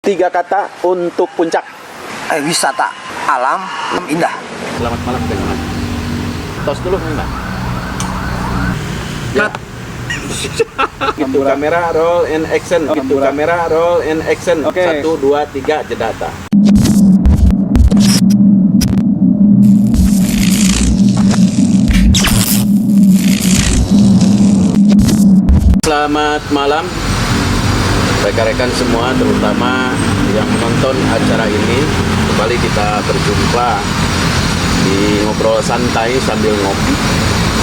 Tiga kata untuk puncak. Wisata alam indah. Selamat malam teman-teman. Tos dulu Mbak. Ya. Gitu kamera roll and action. Gitu kamera roll and action. Oke. 1, 2, 3 jedata. Selamat malam rekan-rekan semua, terutama yang menonton acara ini. Kembali kita berjumpa di ngobrol santai sambil ngopi.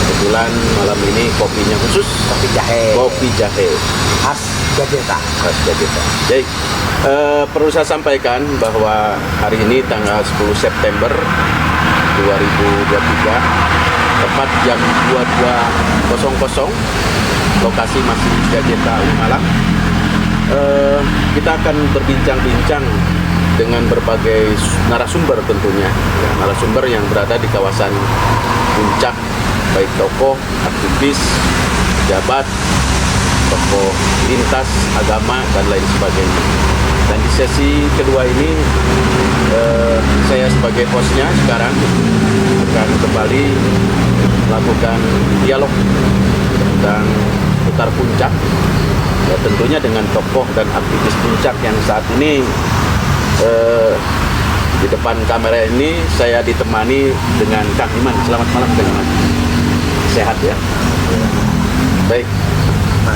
Kebetulan malam ini kopinya khusus Kopi jahe. kopi jahe Khas Jogja. khas Jakarta. Jadi perlu saya sampaikan bahwa hari ini tanggal 10 September 2023, tepat jam 22.00, lokasi masih Jakarta Malang. Kita akan berbincang-bincang dengan berbagai narasumber tentunya, ya, narasumber yang berada di kawasan puncak, baik tokoh, aktivis, pejabat, tokoh lintas agama dan lain sebagainya. Dan di sesi kedua ini saya sebagai hostnya sekarang akan kembali melakukan dialog tentang putar puncak, ya, tentunya dengan tokoh dan aktivis puncak yang saat ini di depan kamera ini saya ditemani dengan Kang Iman. Selamat malam Kang Iman. Sehat ya? Baik,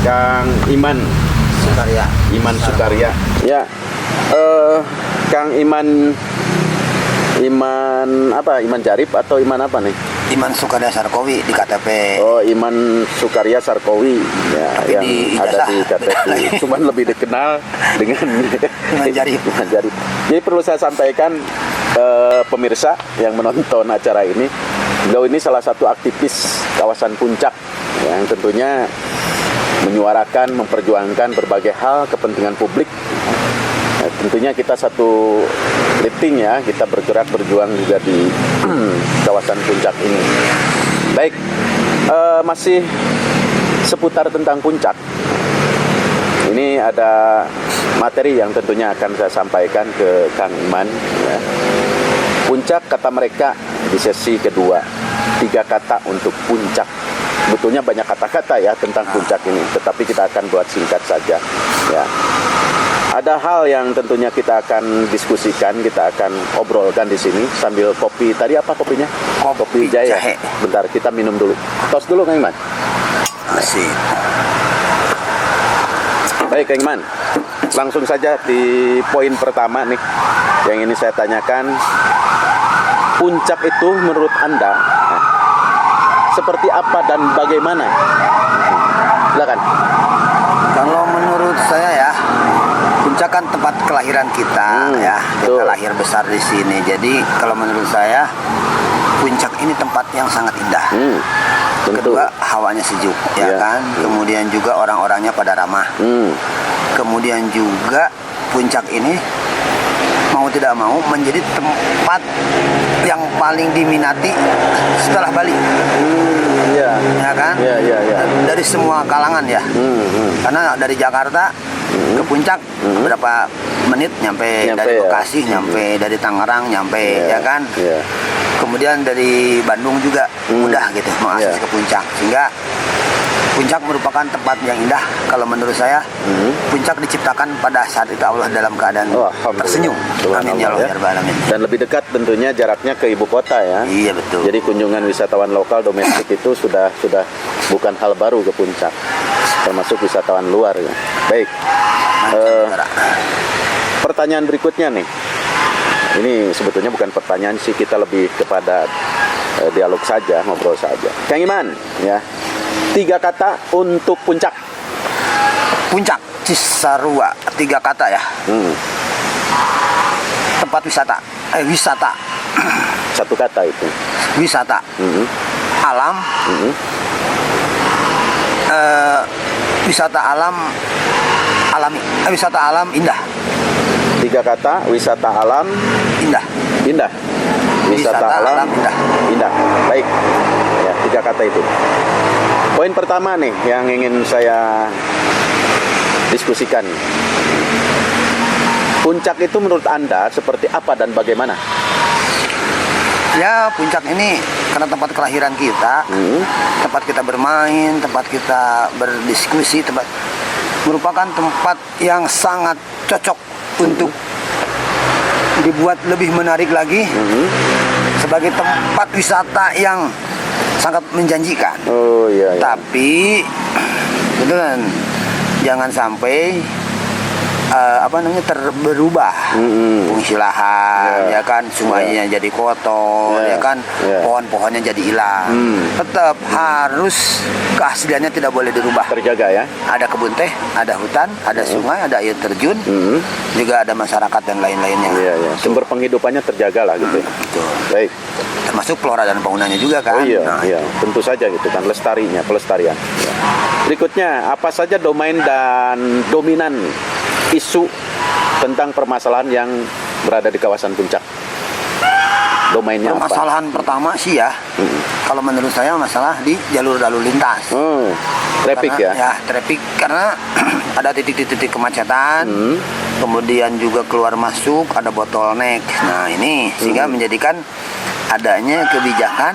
Kang Iman Sukarya. Iman Sukarya. Ya, Kang Iman apa? Iman Jarib atau Iman apa nih? Iman Sukarya Sarkowi di KTP. Oh, Iman Sukarya Sarkowi, ya, Tapi yang di ada ijazah di KTP. Cuman lebih dikenal dengan Iman Jarib. Iman Jarib. Jadi perlu saya sampaikan pemirsa yang menonton acara ini, beliau ini salah satu aktivis kawasan puncak yang tentunya menyuarakan, memperjuangkan berbagai hal kepentingan publik. Nah, tentunya kita satu lifting ya, kita bergerak berjuang juga di kawasan puncak ini. Baik, masih seputar tentang puncak. Ini ada materi yang tentunya akan saya sampaikan ke Kang Iman. Ya. Puncak kata mereka di sesi kedua, 3 kata untuk puncak. Betulnya banyak kata-kata ya tentang puncak ini, tetapi kita akan buat singkat saja. Ya. Ada hal yang tentunya kita akan diskusikan, kita akan obrolkan di sini sambil kopi. Tadi apa kopinya? Kopi jahe. Bentar, kita minum dulu. Tos dulu Kang Iman. Masih. Baik Kang Iman, langsung saja di poin pertama nih yang ini saya tanyakan. Puncak itu menurut Anda seperti apa dan bagaimana? Silakan. Kalau menurut saya ya, puncak kan tempat kelahiran kita ya. Kita betul. lahir besar di sini. Jadi kalau menurut saya puncak ini tempat yang sangat indah. Tentu. Kedua, hawanya sejuk, ya Ya. kan. Kemudian juga orang-orangnya pada ramah. Kemudian juga puncak ini mau tidak mau menjadi tempat yang paling diminati setelah Bali. Iya. Ya kan? Iya. Dari semua kalangan ya. Karena dari Jakarta ke puncak berapa menit nyampe dari ya. Bekasi, nyampe dari Tangerang, nyampe ya kan. Iya. Kemudian dari Bandung juga mudah gitu mengakses Yeah. ke puncak, sehingga puncak merupakan tempat yang indah. Kalau menurut saya, puncak diciptakan pada saat itu Allah dalam keadaan Alhamdulillah. tersenyum. Amin ya Allah ya Rabbal Alamin. Dan lebih dekat tentunya jaraknya ke ibu kota ya. Iya betul. Jadi kunjungan wisatawan lokal domestik itu sudah bukan hal baru ke puncak, termasuk wisatawan luar ya. Baik. Mancanegara. Pertanyaan berikutnya nih. Ini sebetulnya bukan pertanyaan sih, kita lebih kepada dialog saja, ngobrol saja. Kang Iman, ya. 3 kata untuk puncak. Puncak Cisarua, 3 kata ya. Tempat wisata. Wisata. 1 kata itu. Wisata. Alam. Wisata alam alami. Wisata alam indah. 3 kata, wisata alam Indah. indah. Wisata alam indah. Baik. Ya, 3 kata itu. Poin pertama nih yang ingin saya diskusikan. Puncak itu menurut Anda seperti apa dan bagaimana? Ya, puncak ini karena tempat kelahiran kita, tempat kita bermain, tempat kita berdiskusi, merupakan tempat yang sangat cocok untuk dibuat lebih menarik lagi sebagai tempat wisata yang sangat menjanjikan. Oh iya. Tapi itu kan jangan sampai berubah fungsi lahan, ya kan, sungainya jadi kotor, ya kan, pohon-pohonnya jadi hilang. Tetap harus keasliannya tidak boleh dirubah. Terjaga ya. Ada kebun teh, ada hutan, ada sungai, ada air terjun, juga ada masyarakat dan lain-lainnya. Iya, iya. Sumber penghidupannya terjaga lah gitu. Betul. Baik. Termasuk flora dan faunanya juga kan. Oh iya, Nah, iya, tentu saja gitu kan, pelestarian. Ya. Berikutnya, apa saja domain dan dominan isu tentang permasalahan yang berada di kawasan Puncak? Domainnya apa? Permasalahan pertama sih ya, kalau menurut saya masalah di jalur lalu lintas. Traffic ya? Ya, traffic karena ada titik-titik kemacetan, kemudian juga keluar masuk, ada bottleneck. Nah ini sehingga menjadikan adanya kebijakan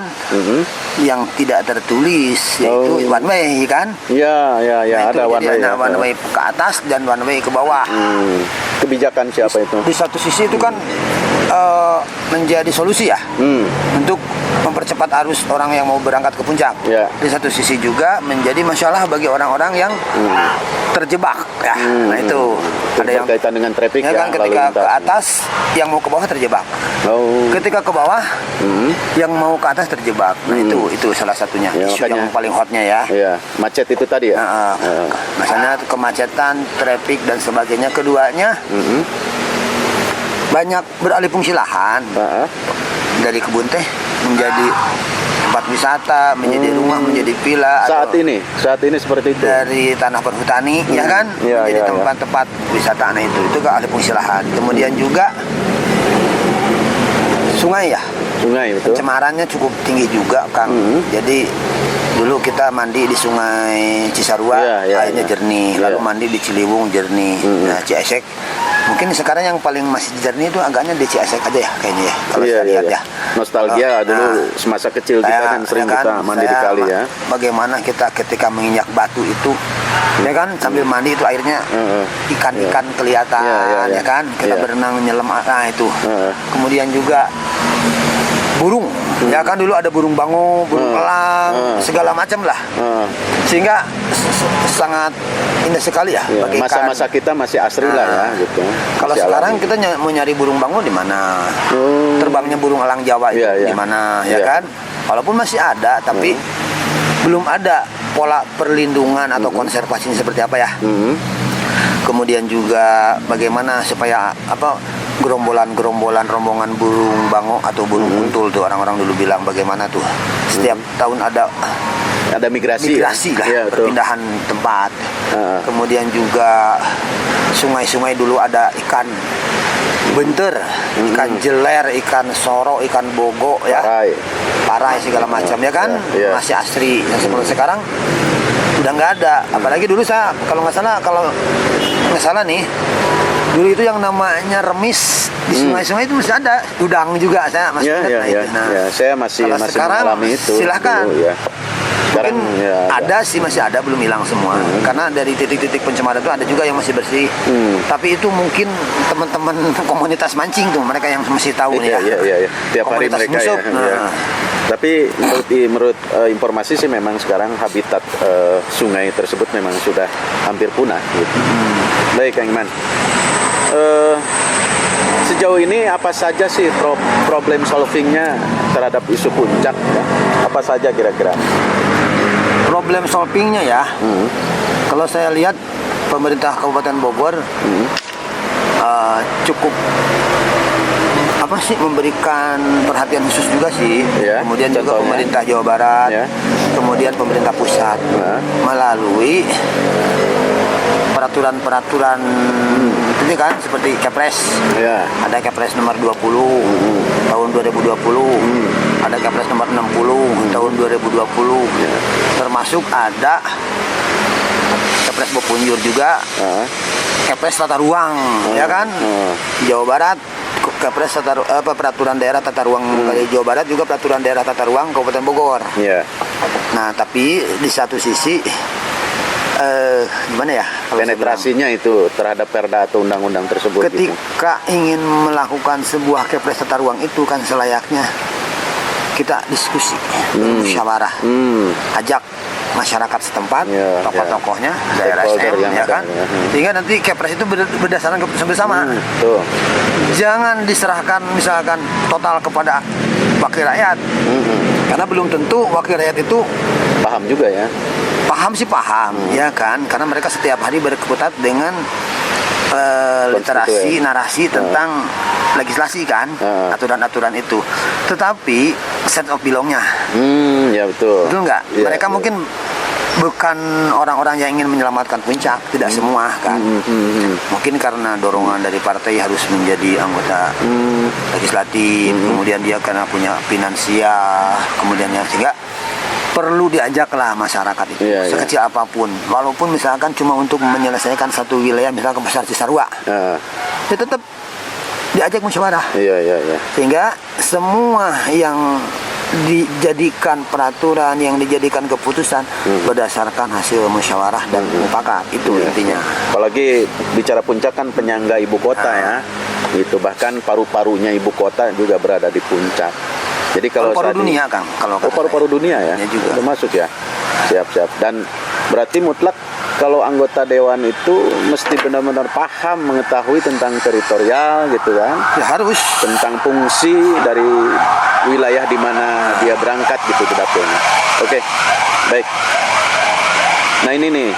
yang tidak tertulis, yaitu one way kan? Iya, iya, iya, Nah, itu ada one way. ada one way ke atas dan one way ke bawah. Kebijakan siapa itu? Di satu sisi itu kan menjadi solusi ya untuk mempercepat arus orang yang mau berangkat ke puncak. Ya. Di satu sisi juga menjadi masalah bagi orang-orang yang terjebak ya. Nah itu ada yang berkaitan dengan traffic ya kan, lalu ketika lintas. ke atas yang mau ke bawah terjebak. Ketika ke bawah yang mau ke atas terjebak. Nah itu salah satunya Ya, isu makanya, yang paling hotnya ya. Iya, macet itu tadi ya. Misalnya kemacetan, traffic dan sebagainya. Keduanya banyak beralih fungsi lahan dari kebun teh menjadi tempat wisata, menjadi rumah, menjadi villa. Saat atau ini seperti itu. dari tanah perhutani, ya kan, Ya, menjadi ya, tempat-tempat wisata. Nah itu ke alih fungsi lahan. Kemudian juga sungai ya, Sungai betul. pencemarannya cukup tinggi juga, Kang. Jadi dulu kita mandi di Sungai Cisarua, airnya jernih. Lalu mandi di Ciliwung jernih. Nah, Ciesek mungkin sekarang yang paling masih jernih itu agaknya di Ciesek aja ya kayaknya ya. Kalau saya lihat ya. Nostalgia dulu semasa kecil kita kan sering kita mandi di kali ya. Bagaimana kita ketika menginjak batu itu, ya kan, sambil mandi itu airnya ikan-ikan kelihatan, ya kan. Kita berenang nyelam, nah itu. Kemudian juga burung, ya kan, dulu ada burung bango, burung elang, segala macam lah. Sehingga sangat indah sekali ya, bagi ikan. Masa-masa kita masih asri lah ya gitu. Kalau Masih sekarang alami. kita mau nyari burung bango di mana? Terbangnya burung elang Jawa itu di mana, ya kan? Walaupun masih ada, tapi belum ada pola perlindungan atau konservasinya seperti apa ya. Kemudian juga bagaimana supaya gerombolan rombongan burung bango atau burung kuntul tuh orang-orang dulu bilang bagaimana tuh setiap tahun ada migrasi lah, perpindahan tempat. Kemudian juga sungai-sungai dulu ada ikan benter, ikan jeler, ikan soro, ikan bogo ya, parai segala macam ya kan, masih asri. Nah, sekarang udah nggak ada. Apalagi dulu saya kalau nggak salah nih, dulu itu yang namanya remis di sungai-sungai itu masih ada, udang juga saya masih ingat. Saya masih mengalami itu. Silahkan. Dulu, ya. Mungkin Sekarang, ada sih, masih ada, belum hilang semua. Karena dari titik-titik pencemaran itu ada juga yang masih bersih. Tapi itu mungkin teman-teman komunitas mancing tuh, mereka yang masih tahu nih ya. Iya. Tiap hari Komunitas mereka musuh. Tapi menurut informasi sih memang sekarang habitat sungai tersebut memang sudah hampir punah gitu. Baik Kang Iman. Sejauh ini apa saja sih problem solvingnya terhadap isu puncak ya? Apa saja kira-kira? Problem solvingnya ya, kalau saya lihat pemerintah Kabupaten Bogor cukup memberikan perhatian khusus juga sih. Kemudian juga pemerintah Jawa Barat, kemudian pemerintah pusat melalui peraturan-peraturan ini kan, seperti Kepres. Ada Kepres nomor 20 tahun 2020, ada Kepres nomor 60 tahun 2020. Termasuk ada Kepres Kepres Bopunjur juga, Ah. Kepres Tata Ruang, ya kan? Jawa Barat, Kepres peraturan daerah tata ruang Jawa Barat juga peraturan daerah tata ruang Kabupaten Bogor. Iya. Nah, tapi di satu sisi gimana ya? Kalau saya Penetrasinya itu terhadap perda atau undang-undang tersebut. bilang, gitu. ketika ingin melakukan sebuah Kepres tata ruang itu kan selayaknya kita diskusi, musyawarah, ajak masyarakat setempat, Ya, tokoh-tokohnya, ya. daerah Stakeholder SM, yang ya ada, kan? ya. Sehingga nanti Kepres itu berdasarkan keputusan bersama. Tuh. Jangan diserahkan misalkan total kepada wakil rakyat, karena belum tentu wakil rakyat itu Paham juga ya. paham sih paham, ya kan? Karena mereka setiap hari berkutat dengan literasi, narasi tentang legislasi kan, aturan-aturan itu. Tetapi set of belongnya, Ya betul. betul nggak? Iya, Mereka iya. mungkin bukan orang-orang yang ingin menyelamatkan puncak, tidak semua kan. Mungkin karena dorongan dari partai harus menjadi anggota legislatif, kemudian dia karena punya finansial, kemudian yang sehingga perlu diajaklah masyarakat itu Iya, iya. sekecil apapun, walaupun misalkan cuma untuk menyelesaikan satu wilayah misalkan besar Cisarua, Ah, ya tetap diajak musyawarah iya. sehingga semua yang dijadikan peraturan, yang dijadikan keputusan berdasarkan hasil musyawarah dan mufakat itu intinya. Apalagi bicara puncak kan penyangga ibu kota ya. Itu bahkan paru-parunya ibu kota juga berada di puncak. Jadi kalau Paru-paru saat ini- dunia Kang, kalau Oh, paru-paru dunia ya? Ya juga. Udah masuk ya? Siap. Dan berarti mutlak kalau anggota dewan itu mesti benar-benar paham, mengetahui tentang teritorial gitu kan, ya harus. tentang fungsi dari wilayah di mana dia berangkat gitu ke dapurnya. Oke, baik. Nah ini nih,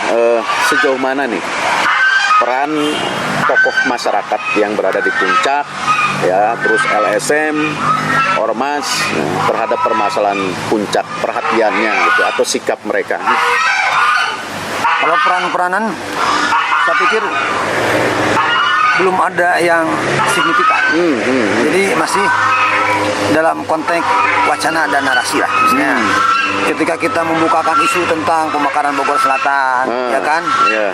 sejauh mana nih peran tokoh masyarakat yang berada di puncak, ya, terus LSM, ormas terhadap permasalahan puncak, perhatiannya gitu atau sikap mereka. Kalau peran-peranan, saya pikir belum ada yang signifikan. Jadi masih dalam konteks wacana dan narasi lah. Misalnya, ketika kita membukakan isu tentang pemekaran Bogor Selatan, ya kan? Ya.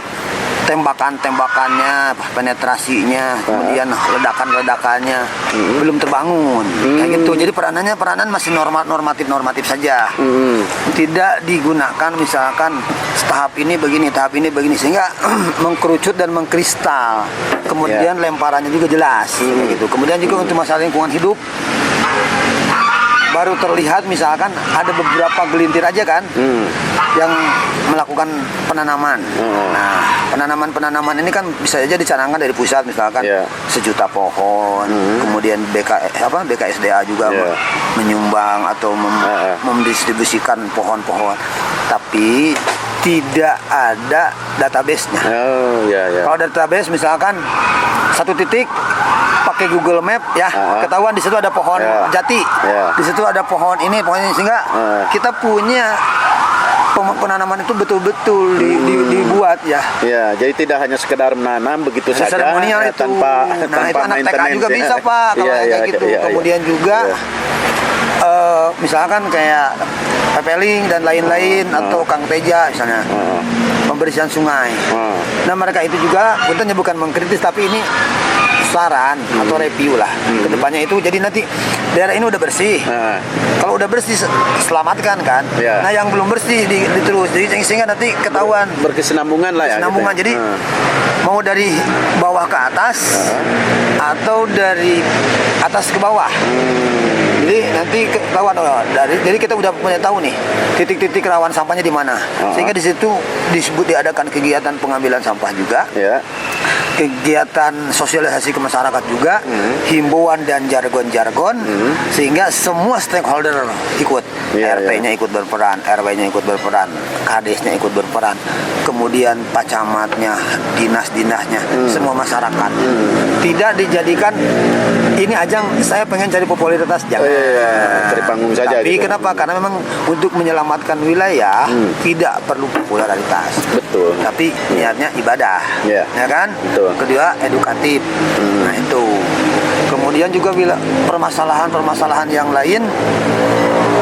Tembakan-tembakannya, penetrasinya, kemudian ledakan-ledakannya belum terbangun. Kayak gitu. Jadi peranan masih normatif saja. Tidak digunakan misalkan tahap ini begini sehingga mengkerucut dan mengkristal. Kemudian lemparannya juga jelas kayak gitu. Kemudian juga untuk masalah lingkungan hidup baru terlihat misalkan ada beberapa gelintir aja kan yang melakukan penanaman. Nah, penanaman ini kan bisa saja dicanangkan dari pusat misalkan 1.000.000 pohon. Kemudian BKSDA juga menyumbang atau mendistribusikan pohon-pohon. Tapi tidak ada database-nya. Kalau database misalkan satu titik pakai Google Map ya, ketahuan di situ ada pohon jati, di situ ada pohon ini sehingga kita punya penanaman itu betul-betul dibuat ya. Ya, jadi tidak hanya sekedar menanam begitu saja seremonial ya, itu. tanpa Itu anak TK maintenance, juga ya. bisa Pak kalau kayak gitu. Kemudian juga misalkan kayak papeling dan lain-lain atau Kang Teja misalnya. Pembersihan sungai. Nah, mereka itu juga bukannya bukan mengkritis tapi ini saran atau review lah kedepannya itu. Jadi nanti daerah ini udah bersih. Kalau udah bersih selamatkan kan. Nah, yang belum bersih diterus. Jadi sehingga nanti ketahuan berkesinambungan lah ya. Kesinambungan. Gitu ya. Jadi mau dari bawah ke atas atau dari atas ke bawah. Jadi nanti ketahuan jadi kita udah punya tahu nih titik-titik rawan sampahnya di mana. Sehingga di situ diadakan kegiatan pengambilan sampah juga. Kegiatan sosialisasi ke masyarakat juga, himbauan dan jargon-jargon, sehingga semua stakeholder ikut. RT-nya ikut berperan, RW-nya ikut berperan, KD-nya ikut berperan, kemudian Pak Camatnya, dinas-dinasnya, semua masyarakat. Tidak dijadikan ini ajang saya pengen cari popularitas, jangan. Cari panggung saja. Tapi gitu. kenapa? Karena memang untuk menyelamatkan wilayah tidak perlu popularitas. Betul. Tapi niatnya ibadah, ya kan? Betul. Kedua edukatif. Nah itu. Kemudian juga bila permasalahan-permasalahan yang lain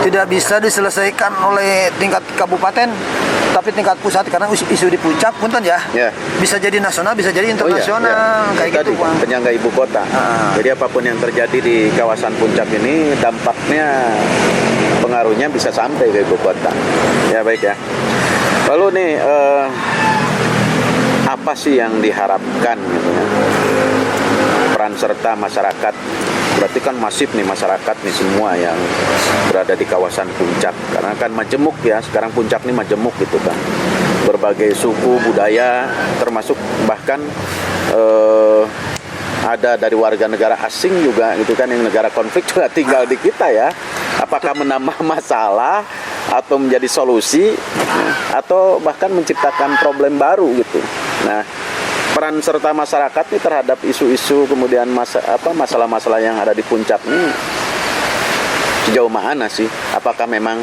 tidak bisa diselesaikan oleh tingkat kabupaten, tapi tingkat pusat karena isu di puncak punten ya. Ya. Bisa jadi nasional, bisa jadi internasional kayak Tadi, gitu, Bang. penyangga ibu kota. Jadi apapun yang terjadi di kawasan puncak ini dampaknya, pengaruhnya bisa sampai ke ibu kota. Ya baik ya. Lalu nih apa sih yang diharapkan gitu ya? Peran serta masyarakat, berarti kan masif nih masyarakat nih semua yang berada di kawasan puncak, karena kan majemuk ya, sekarang puncak nih majemuk gitu kan, berbagai suku budaya, termasuk bahkan ada dari warga negara asing juga gitu kan, yang negara konflik juga tinggal di kita ya. Apakah menambah masalah atau menjadi solusi atau bahkan menciptakan problem baru gitu. Nah, peran serta masyarakat nih terhadap isu-isu kemudian masalah-masalah yang ada di puncak ini sejauh mana sih? Apakah memang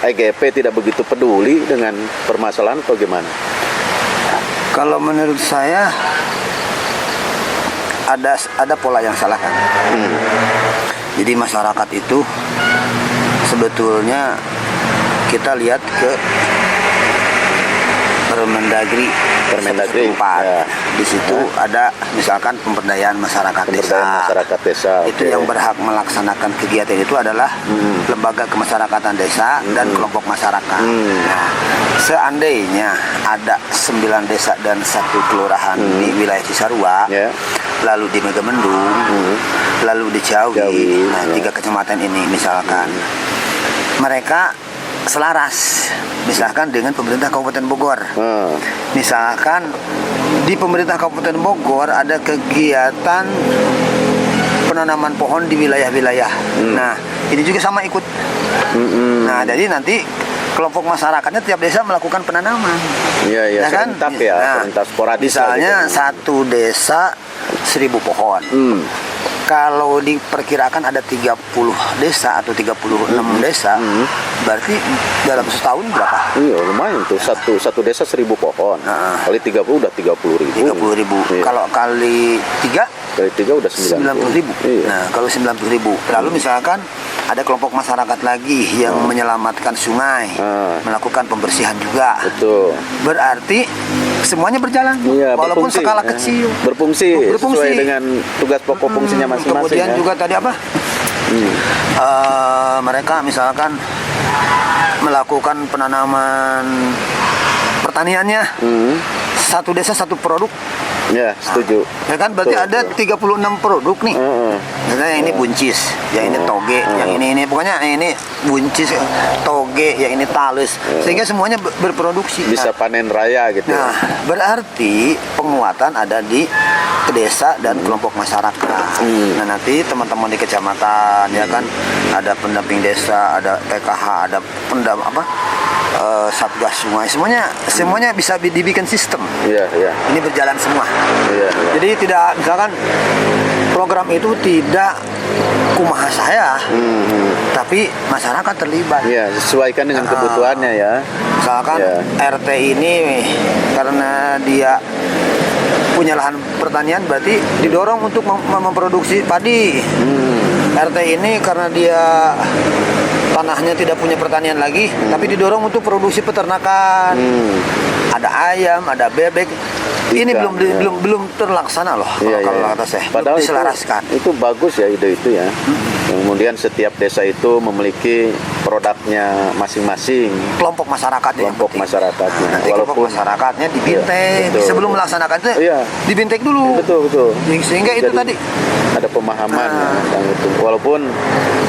EGP tidak begitu peduli dengan permasalahan atau gimana? Kalau menurut saya ada pola yang salah kan. Jadi masyarakat itu sebetulnya kita lihat ke Permendagri setempat. Ya. Di situ ada misalkan pemberdayaan masyarakat desa. Itu yang berhak melaksanakan kegiatan itu adalah lembaga kemasyarakatan desa dan kelompok masyarakat. Nah, seandainya ada 9 desa dan 1 kelurahan di wilayah Cisarua, lalu di Megamendung, lalu di Ciawi, nah 3 kecamatan ini misalkan mereka selaras misalkan dengan pemerintah Kabupaten Bogor. Misalkan di pemerintah Kabupaten Bogor ada kegiatan penanaman pohon di wilayah-wilayah. Nah, ini juga sama ikut. Nah, jadi nanti kelompok masyarakatnya tiap desa melakukan penanaman. Iya, kan? serentak ya, serentak sporadis. Misalnya gitu. satu desa 1000 pohon. Kalau diperkirakan ada 30 desa atau 36 desa, berarti dalam setahun berapa? Iya, lumayan tuh. Satu desa 1000 pohon. Kali 30 udah 30.000. 30.000. Iya. Kalau kali 3? Kali 3 udah 90.000. Iya. Nah, kalau 90.000. Lalu misalkan ada kelompok masyarakat lagi yang menyelamatkan sungai, melakukan pembersihan juga. Betul. Berarti semuanya berjalan, Iya, walaupun berfungsi, skala ya. kecil. Berfungsi sesuai dengan tugas pokok fungsinya masing-masing. Kemudian ya. juga tadi apa? Mereka misalkan melakukan penanaman pertaniannya, satu desa satu produk. Ya, setuju. Ya kan berarti Betul, ada 36 produk nih. Misalnya yang ini buncis, yang ini toge, yang ini pokoknya yang ini buncis, toge, yang ini talus. Sehingga semuanya berproduksi. Bisa panen raya gitu. Nah, berarti penguatan ada di desa dan kelompok masyarakat. Nah, nanti teman-teman di kecamatan ya kan ada pendamping desa, ada PKH, ada satgas sungai, semuanya bisa dibikin sistem. Iya. Ini berjalan semua. Iya. Jadi tidak misalkan program itu tidak kumaha saya, tapi masyarakat terlibat. Iya, sesuaikan dengan kebutuhannya ya. Misalkan RT ini karena dia punya lahan pertanian berarti didorong untuk memproduksi padi. RT ini karena dia tanahnya tidak punya pertanian lagi, tapi didorong untuk produksi peternakan. Ada ayam, ada bebek. Ini belum terlaksana loh kalau kata saya. Padahal belum diselaraskan. itu bagus ya ide itu ya. Kemudian setiap desa itu memiliki produknya masing-masing. Kelompok masyarakatnya. Kelompok masyarakatnya. Nanti kelompok masyarakatnya dibintek. Sebelum melaksanakan itu dibintek dulu. Betul. Sehingga itu tadi ada pemahaman tentang itu. Walaupun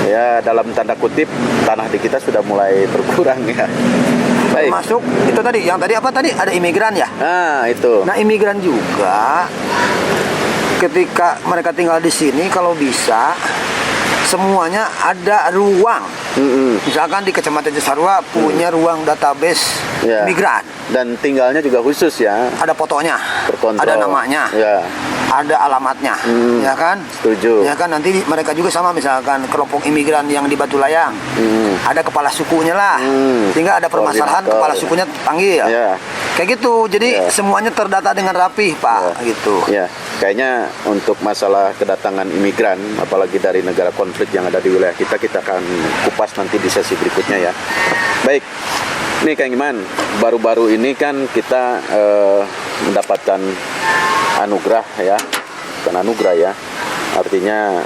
ya dalam tanda kutip tanah di kita sudah mulai berkurang ya. Baik. Masuk itu tadi yang tadi apa tadi ada imigran ya. Nah itu. Nah imigran juga ketika mereka tinggal di sini kalau bisa semuanya ada ruang. Misalkan di Kecamatan Cisarua punya ruang database imigran. Dan tinggalnya juga khusus ya. Ada fotonya, ada namanya, ada alamatnya, ya kan? Setuju. Ya kan nanti mereka juga sama misalkan kelompok imigran yang di Batu Layang, ada kepala sukunya lah, sehingga ada permasalahan kepala sukunya panggil. Kayak gitu, jadi semuanya terdata dengan rapih, Pak, gitu. Ya, kayaknya untuk masalah kedatangan imigran, apalagi dari negara konflik yang ada di wilayah kita akan kupas nanti di sesi berikutnya ya. Baik, Nih Kang Iman, baru-baru ini kan kita mendapatkan anugerah ya, bukan anugerah ya, artinya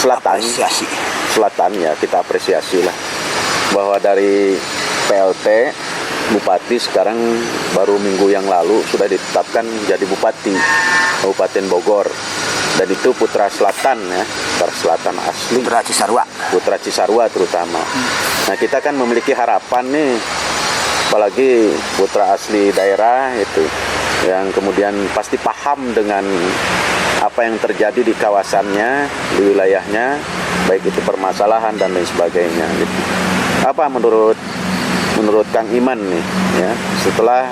Apresiasi. selatan ya, kita apresiasi lah bahwa dari PLT Bupati sekarang baru minggu yang lalu sudah ditetapkan jadi Bupati Kabupaten Bogor, dan itu putra selatan ya, putra selatan asli, putra Cisarua terutama. Nah kita kan memiliki harapan nih, apalagi putra asli daerah itu yang kemudian pasti paham dengan apa yang terjadi di kawasannya, di wilayahnya, baik itu permasalahan dan lain sebagainya gitu. Apa menurut Kang Iman nih ya, setelah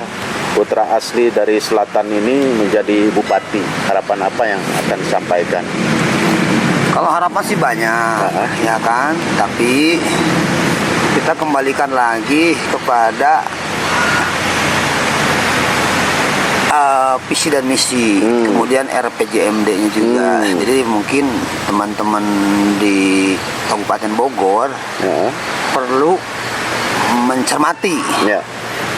putra asli dari selatan ini menjadi bupati, harapan apa yang akan disampaikan? Kalau harapan sih banyak, ya kan. Tapi kita kembalikan lagi kepada visi dan misi, kemudian RPJMD-nya juga. Jadi mungkin teman-teman di Kabupaten Bogor perlu mencermati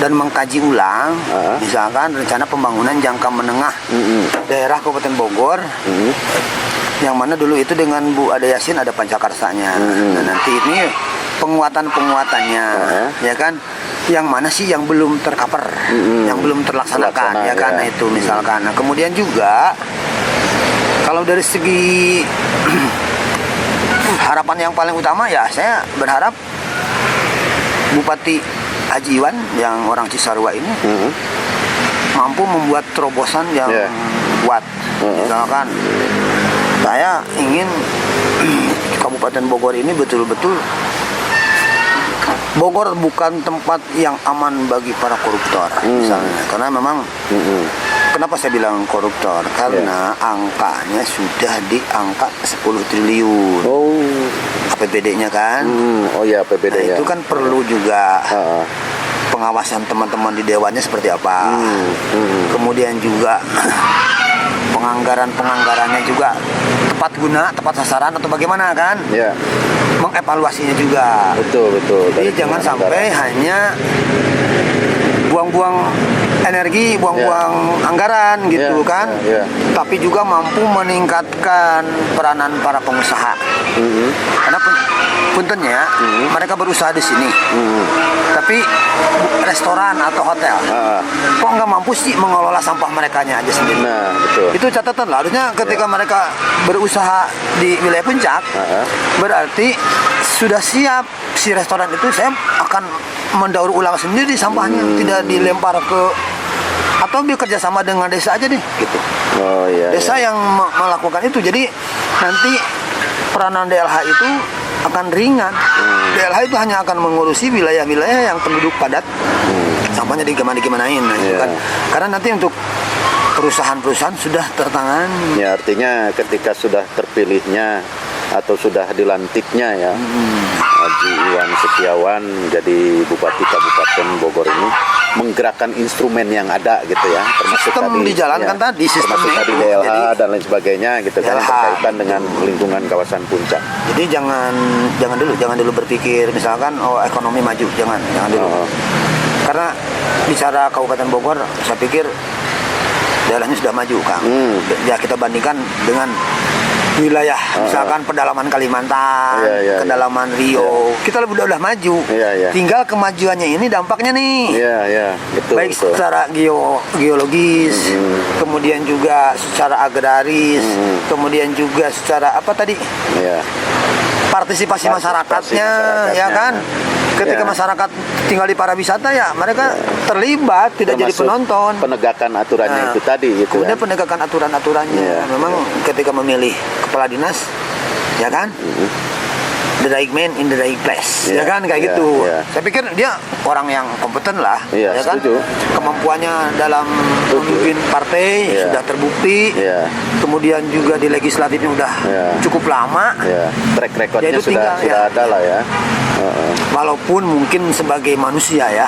dan mengkaji ulang, misalkan rencana pembangunan jangka menengah daerah Kabupaten Bogor, yang mana dulu itu dengan Bu Ade Yasin ada Pancakarsanya. Nah nanti ini penguatannya, ya kan, yang mana sih yang belum tercover, yang belum terlaksanakan, ya kan, itu misalkan. Nah, kemudian juga kalau dari segi harapan yang paling utama ya, saya berharap Bupati Haji Iwan yang orang Cisarua ini mampu membuat terobosan yang kuat. Misalkan saya ingin Kabupaten Bogor ini betul-betul, Bogor bukan tempat yang aman bagi para koruptor, misalnya. Karena memang, kenapa saya bilang koruptor? Karena angkanya sudah di angka 10 triliun. APBD-nya kan. APBD-nya. Nah, itu kan perlu juga pengawasan teman-teman di dewannya seperti apa. Kemudian juga penganggarannya juga tepat guna, tepat sasaran atau bagaimana kan? Mengevaluasinya juga. Betul. Jadi jangan sampai hanya buang-buang energi, buang-buang anggaran gitu kan. Tapi juga mampu meningkatkan peranan para pengusaha. Karena puntennya mereka berusaha di sini. Tapi restoran atau hotel kok nggak mampu sih mengelola sampah merekanya aja sendiri. Nah, betul. Itu catatan lah. Harusnya ketika mereka berusaha di wilayah puncak, berarti sudah siap si restoran itu, saya akan mendaur ulang sendiri sampahnya, tidak dilempar ke, atau bekerja sama dengan desa aja deh gitu. Desa yang melakukan itu. Jadi nanti peranan DLH itu akan ringan. DLH itu hanya akan mengurusi wilayah-wilayah yang penduduk padat, sampahnya digimanain gitu kan. Karena nanti untuk perusahaan-perusahaan sudah tertangani. Ya, artinya ketika sudah terpilihnya atau sudah dilantiknya ya, Haji Iwan Setiawan jadi Bupati Kabupaten Bogor ini menggerakkan instrumen yang ada gitu ya, termasuk sistem tadi dijalankan tadi, sistemnya tadi itu. DLH Jadi, dan lain sebagainya gitu kan, berkaitan dengan lingkungan kawasan puncak. Jadi jangan dulu berpikir misalkan ekonomi maju, jangan dulu. Karena bicara Kabupaten Bogor, saya pikir daerahnya sudah maju, Kang. Ya kita bandingkan dengan wilayah misalkan pedalaman Kalimantan, kedalaman Rio, kita udah maju. Tinggal kemajuannya ini dampaknya nih. Betul, baik secara geologis, kemudian juga secara agraris, kemudian juga secara apa tadi? Partisipasi masyarakatnya, ya kan? Ketika masyarakat tinggal di para wisata ya mereka terlibat, tidak jadi penonton. Penegakan aturannya itu tadi gitu. Kemudian penegakan aturan-aturannya. Memang ketika memilih kepala dinas, ya kan? The right man in the right place, ya kan, kayak gitu. Saya pikir dia orang yang kompeten lah, ya kan. Kemampuannya dalam memimpin partai sudah terbukti. Kemudian juga di legislatifnya udah cukup lama. Track recordnya sudah ada lah ya. Walaupun mungkin sebagai manusia ya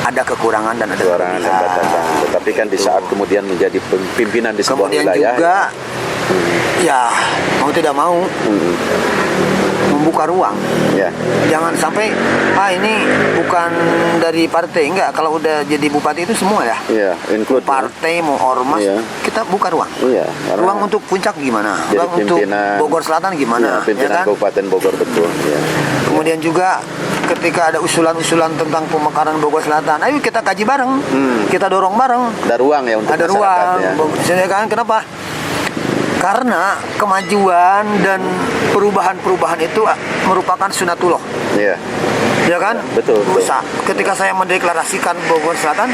ada kekurangan dan ada batasan. Tetapi kan di saat kemudian menjadi pimpinan di sebuah kemudian wilayah, juga ya mau tidak mau membuka ruang. Ya. Jangan sampai ini bukan dari partai, enggak. Kalau udah jadi bupati itu semua ya. Iya, include Partai mau ormas, Iya. kita buka ruang. Iya, karena Ruang untuk Puncak gimana? jadi Ruang untuk pimpinan- Bogor Selatan gimana? ya, pimpinan kan? Kabupaten Bogor betul. Ya. Kemudian juga ketika ada usulan-usulan tentang pemekaran Bogor Selatan, ayo kita kaji bareng, kita dorong bareng. Ada ruang ya untuk Ada masyarakat ruang. ya. Saya kan kenapa? Karena kemajuan dan perubahan-perubahan itu merupakan sunatullah. Iya. Ya kan? Betul, betul. Ketika saya mendeklarasikan Bogor Selatan,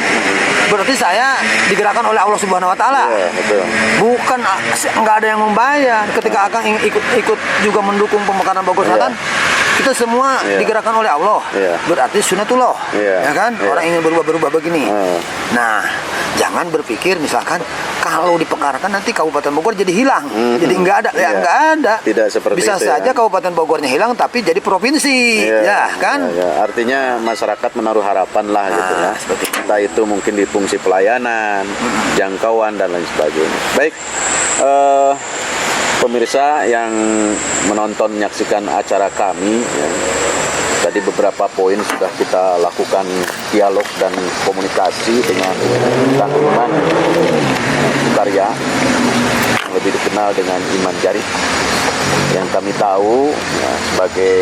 berarti saya digerakkan oleh Allah Subhanahu wa taala. Iya, betul. Bukan nggak ada yang membayar. Ketika Akang ikut juga mendukung pemekaran Bogor Iya. Selatan, kita semua Iya. digerakkan oleh Allah. Iya. Berarti sunatullah. Iya. Ya kan? Iya. Orang ingin berubah-berubah begini. Nah, jangan berpikir misalkan kalau dipekarkan nanti Kabupaten Bogor jadi hilang. Jadi nggak ada, ya Iya. nggak ada. Tidak seperti Bisa itu, ya. saja Kabupaten Bogornya hilang tapi jadi provinsi. Ya kan? Ya, artinya masyarakat menaruh harapan lah gitu ya. seperti itu. Entah itu mungkin di fungsi pelayanan, jangkauan dan lain sebagainya. Baik, pemirsa yang menonton menyaksikan acara kami, ya, tadi beberapa poin sudah kita lakukan dialog dan komunikasi dengan Kang Iman Karya, yang lebih dikenal dengan Iman Jari, yang kami tahu ya, sebagai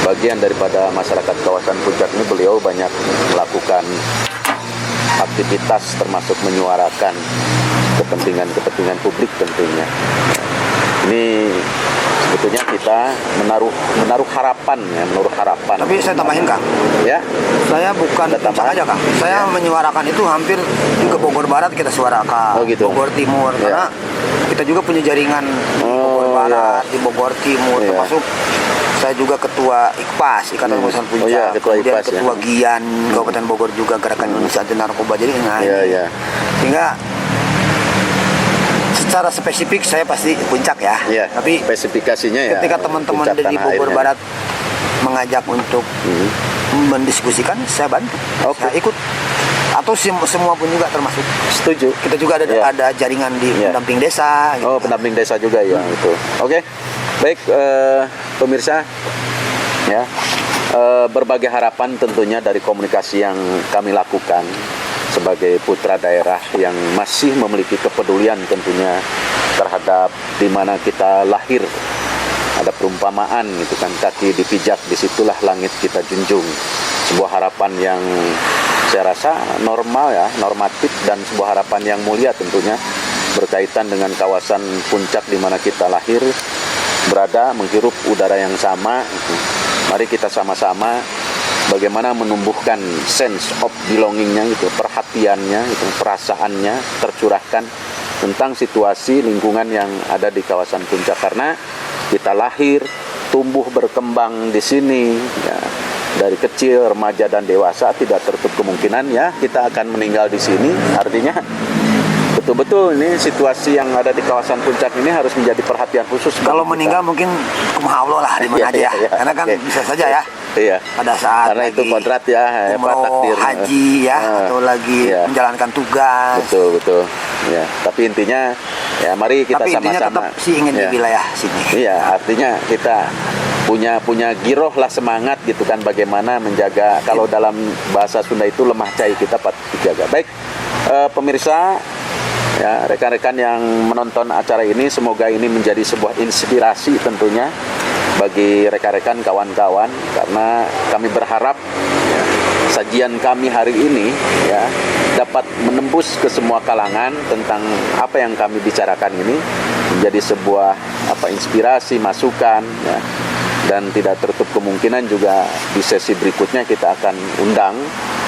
bagian daripada masyarakat kawasan Puncak ini, beliau banyak melakukan aktivitas termasuk menyuarakan kepentingan publik tentunya. Ini sebetulnya kita menaruh harapan ya, Tapi saya tambahin Kang, ya. saya bukan Ada Puncak tambahan? aja Kang. Saya menyuarakan itu hampir juga Bogor Barat kita suarakan, Oh, gitu. Bogor Timur, Ya. karena kita juga punya jaringan di Bogor Oh, Barat, ya. di Bogor Timur, Ya. termasuk saya juga ketua IKPAS, Ikatan Pengusahaan Puncak, Oh, ya, ketua kemudian IKPAS, ya. ketua GIAN Kabupaten Bogor juga, Gerakan Indonesia Anti Narkoba. Jadi Iya, iya. sehingga secara spesifik saya pasti Puncak ya. Iya, Tapi spesifikasinya ya. ketika teman-teman Puncak dari tanah Bogor airnya. Barat mengajak untuk mendiskusikan, saya bantu, Oke. saya ikut. Atau semua pun juga termasuk. Setuju. Kita juga Iya. ada jaringan di Iya. pendamping desa. Oh, pendamping desa juga ya itu. Oke, baik pemirsa, ya berbagai harapan tentunya dari komunikasi yang kami lakukan sebagai putra daerah yang masih memiliki kepedulian tentunya terhadap di mana kita lahir. Ada perumpamaan gitu kan, kaki dipijak disitulah langit kita junjung. Sebuah harapan yang saya rasa normal ya, normatif, dan sebuah harapan yang mulia tentunya berkaitan dengan kawasan Puncak di mana kita lahir, berada, menghirup udara yang sama. Mari kita sama-sama bagaimana menumbuhkan sense of belongingnya itu, perhatiannya itu, perasaannya tercurahkan tentang situasi lingkungan yang ada di kawasan Puncak, karena kita lahir, tumbuh, berkembang di sini ya. Dari kecil, remaja dan dewasa tidak tertutup kemungkinan ya kita akan meninggal di sini. Artinya betul-betul ini situasi yang ada di kawasan Puncak ini harus menjadi perhatian khusus. Kalau bagi meninggal kita. mungkin kumaha Allah lah di mana Iya, aja ya. iya, Karena kan oke. bisa saja ya. Iya. Pada saat Karena itu lagi kodrat ya, umroh, takdir. haji ya, atau lagi iya. menjalankan tugas. Betul. Ya, tapi intinya ya mari kita Tapi intinya sama-sama. tetap sih ingin di Ya. wilayah sini. Iya, artinya kita punya giroh lah, semangat gitu kan, bagaimana menjaga, kalau dalam bahasa Sunda itu lemah cai kita patut dijaga. Baik, pemirsa, ya rekan-rekan yang menonton acara ini, semoga ini menjadi sebuah inspirasi tentunya bagi rekan-rekan, kawan-kawan, karena kami berharap ya, sajian kami hari ini ya dapat menembus ke semua kalangan tentang apa yang kami bicarakan ini, menjadi sebuah inspirasi, masukan ya. Dan tidak tertutup kemungkinan juga di sesi berikutnya kita akan undang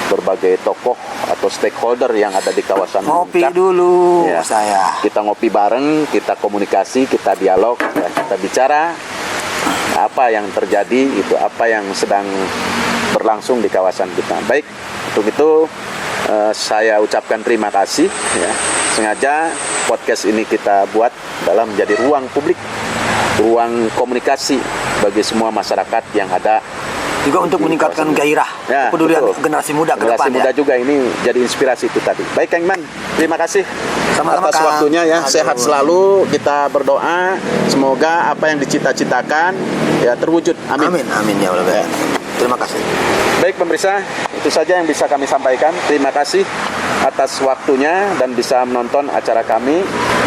berbagai tokoh atau stakeholder yang ada di kawasan Ngopi Puncak. dulu Ya. saya. Kita ngopi bareng, kita komunikasi, kita dialog, ya, kita bicara apa yang terjadi, itu apa yang sedang berlangsung di kawasan kita. Baik, untuk itu saya ucapkan terima kasih ya. Sengaja podcast ini kita buat dalam menjadi ruang publik, ruang komunikasi bagi semua masyarakat yang ada. Juga untuk meningkatkan gairah Ya, kepedulian betul. generasi muda ke Generasi depan muda ya. juga ini jadi inspirasi itu tadi. Baik Kang Iman, terima kasih Sama-sama, atas Kang. waktunya ya. Aduh. Sehat selalu, kita berdoa semoga apa yang dicita-citakan ya terwujud. Amin. Amin, amin ya Allah. Ya. Terima kasih. Baik pemirsa, itu saja yang bisa kami sampaikan. Terima kasih atas waktunya dan bisa menonton acara kami.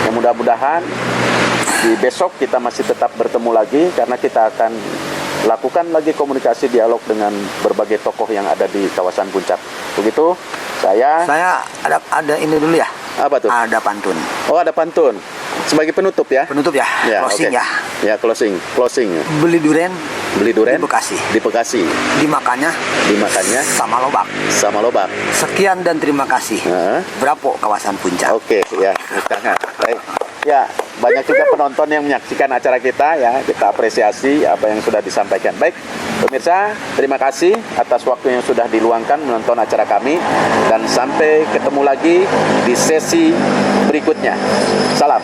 Yang mudah-mudahan di besok kita masih tetap bertemu lagi karena kita akan lakukan lagi komunikasi dialog dengan berbagai tokoh yang ada di kawasan Puncak. Begitu, saya ada ini dulu ya. apa tuh? Ada pantun. Oh, ada pantun. Sebagai penutup ya. Penutup ya. Closing oke. ya. Ya, closing. Beli duren Beli duren di Bekasi. Di Bekasi. Dimakannya Dimakannya sama lobak. Sekian dan terima kasih. Heeh. Bravo kawasan Puncak. Oke, ya, sangat baik. Ya, banyak juga penonton yang menyaksikan acara kita ya. Kita apresiasi apa yang sudah disampaikan. Baik, pemirsa, terima kasih atas waktu yang sudah diluangkan menonton acara kami dan sampai ketemu lagi di sesi berikutnya. Salam.